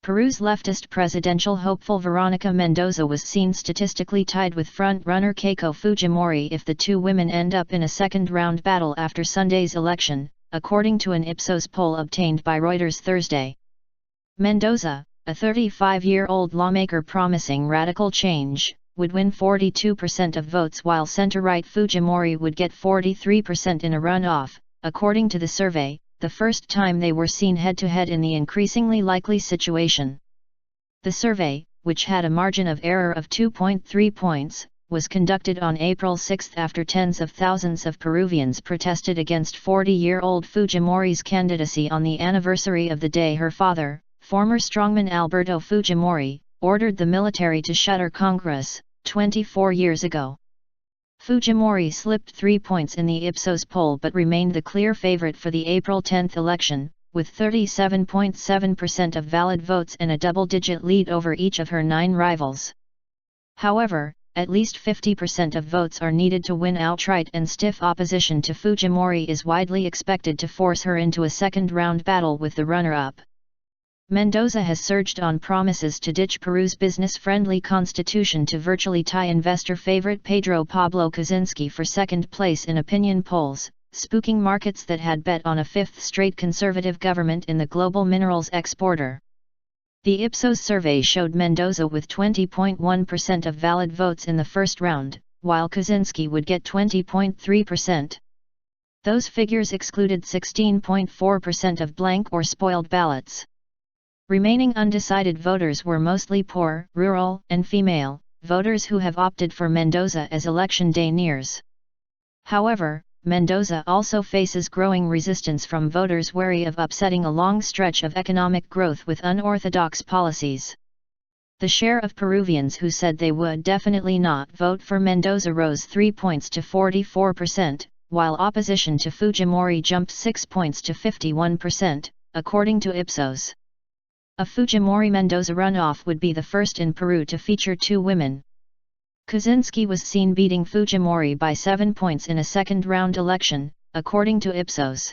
Peru's leftist presidential hopeful Veronika Mendoza was seen statistically tied with front-runner Keiko Fujimori if the two women end up in a second-round battle after Sunday's election, according to an Ipsos poll obtained by Reuters Thursday. Mendoza, a 35-year-old lawmaker promising radical change, would win 42% of votes while center-right Fujimori would get 43% in a runoff, according to the survey, the first time they were seen head-to-head in the increasingly likely situation. The survey, which had a margin of error of 2.3 points, was conducted on April 6 after tens of thousands of Peruvians protested against 40-year-old Fujimori's candidacy on the anniversary of the day her father, former strongman Alberto Fujimori, ordered the military to shutter Congress, 24 years ago. Fujimori slipped 3 points in the Ipsos poll but remained the clear favorite for the April 10 election, with 37.7% of valid votes and a double-digit lead over each of her 9 rivals. However, at least 50% of votes are needed to win outright, and stiff opposition to Fujimori is widely expected to force her into a second-round battle with the runner-up. Mendoza has surged on promises to ditch Peru's business-friendly constitution to virtually tie investor favorite Pedro Pablo Kuczynski for second place in opinion polls, spooking markets that had bet on a fifth straight conservative government in the global minerals exporter. The Ipsos survey showed Mendoza with 20.1% of valid votes in the first round, while Kuczynski would get 20.3%. Those figures excluded 16.4% of blank or spoiled ballots. Remaining undecided voters were mostly poor, rural, and female voters who have opted for Mendoza as election day nears. However, Mendoza also faces growing resistance from voters wary of upsetting a long stretch of economic growth with unorthodox policies. The share of Peruvians who said they would definitely not vote for Mendoza rose 3 points to 44%, while opposition to Fujimori jumped 6 points to 51%, according to Ipsos. A Fujimori-Mendoza runoff would be the first in Peru to feature 2 women. Kuczynski was seen beating Fujimori by 7 points in a second-round election, according to Ipsos.